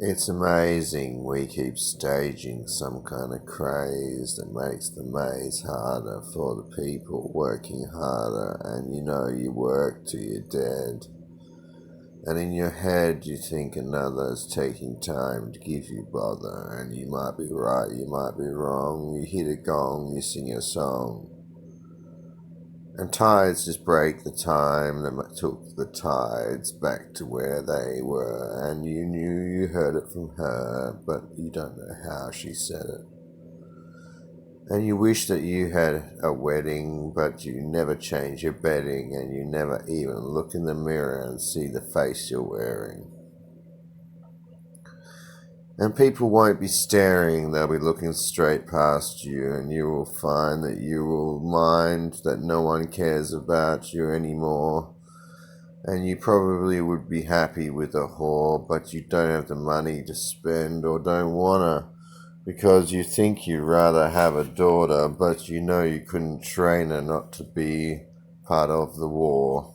It's amazing we keep staging some kind of craze that makes the maze harder for the people working harder, and you work till you're dead. And in your head you think another's taking time to give you bother, and you might be right, you might be wrong, you hit a gong, you sing a song. And tides just break the time that took the tides back to where they were, and you knew you heard it from her, but you don't know how she said it. And you wish that you had a wedding, but you never change your bedding, and you never even look in the mirror and see the face you're wearing. And people won't be staring, they'll be looking straight past you, and you will find that you will mind that no one cares about you anymore. And you probably would be happy with a whore, but you don't have the money to spend or don't wanna, because you think you'd rather have a daughter, but you know you couldn't train her not to be part of the war.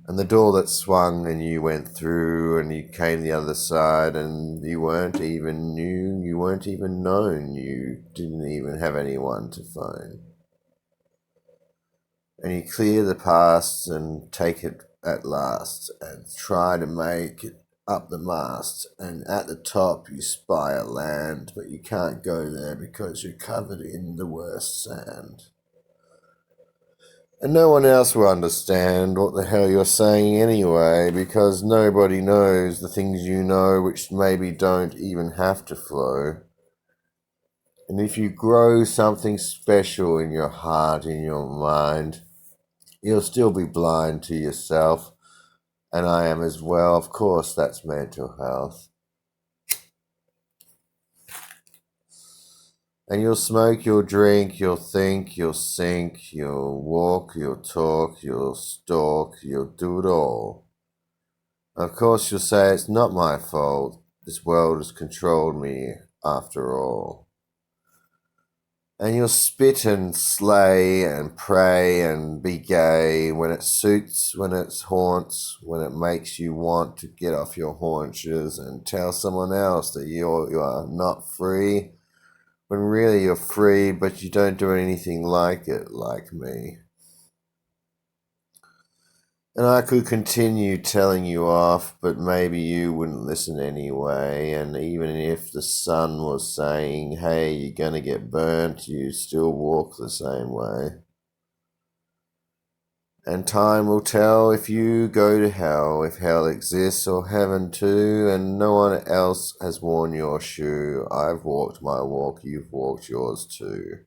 And the door that swung and you went through and you came the other side, and you weren't even new, you weren't even known, you didn't even have anyone to phone. And you clear the past and take it at last and try to make it up the mast, and at the top you spy a land, but you can't go there because you're covered in the worst sand. And no one else will understand what the hell you're saying anyway, because nobody knows the things you know, which maybe don't even have to flow. And if you grow something special in your heart, in your mind, you'll still be blind to yourself. And I am as well. Of course, that's mental health. And you'll smoke, you'll drink, you'll think, you'll sink, you'll walk, you'll talk, you'll stalk, you'll do it all. Of course, you'll say it's not my fault. This world has controlled me after all. And you'll spit and slay and pray and be gay when it suits, when it haunts, when it makes you want to get off your haunches and tell someone else that you are not free, when really you're free, but you don't do anything like it, like me. And I could continue telling you off, but maybe you wouldn't listen anyway. And even if the sun was saying, hey, you're gonna get burnt, you still walk the same way. And time will tell if you go to hell, if hell exists or heaven too, and no one else has worn your shoe. I've walked my walk, you've walked yours too.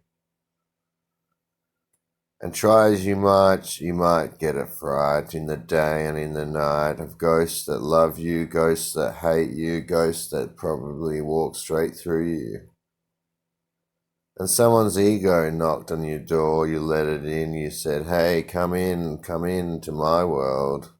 And try as you might get a fright in the day and in the night of ghosts that love you, ghosts that hate you, ghosts that probably walk straight through you. And someone's ego knocked on your door, you let it in, you said, hey, come in to my world.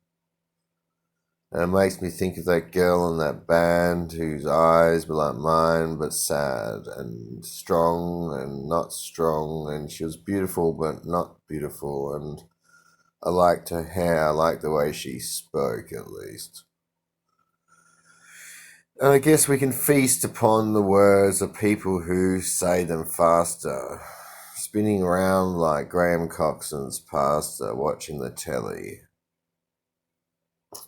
And it makes me think of that girl in that band whose eyes were like mine, but sad and strong and not strong. And she was beautiful, but not beautiful. And I liked her hair. I liked the way she spoke, at least. And I guess we can feast upon the words of people who say them faster, spinning around like Graham Coxon's pasta, watching the telly.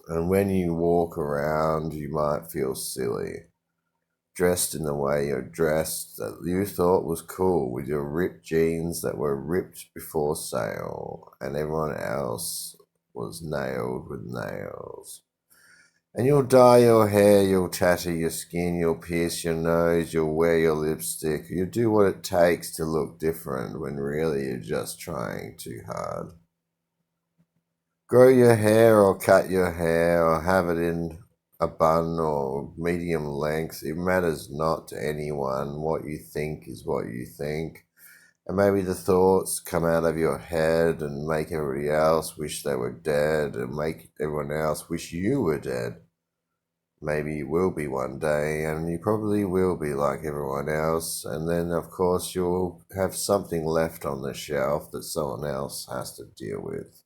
And when you walk around, you might feel silly, dressed in the way you're dressed that you thought was cool, with your ripped jeans that were ripped before sale, and everyone else was nailed with nails. And you'll dye your hair, you'll tattoo your skin, you'll pierce your nose, you'll wear your lipstick, you'll do what it takes to look different when really you're just trying too hard. Grow your hair or cut your hair or have it in a bun or medium length. It matters not to anyone. What you think is what you think. And maybe the thoughts come out of your head and make everybody else wish they were dead and make everyone else wish you were dead. Maybe you will be one day, and you probably will be like everyone else. And then, of course, you'll have something left on the shelf that someone else has to deal with.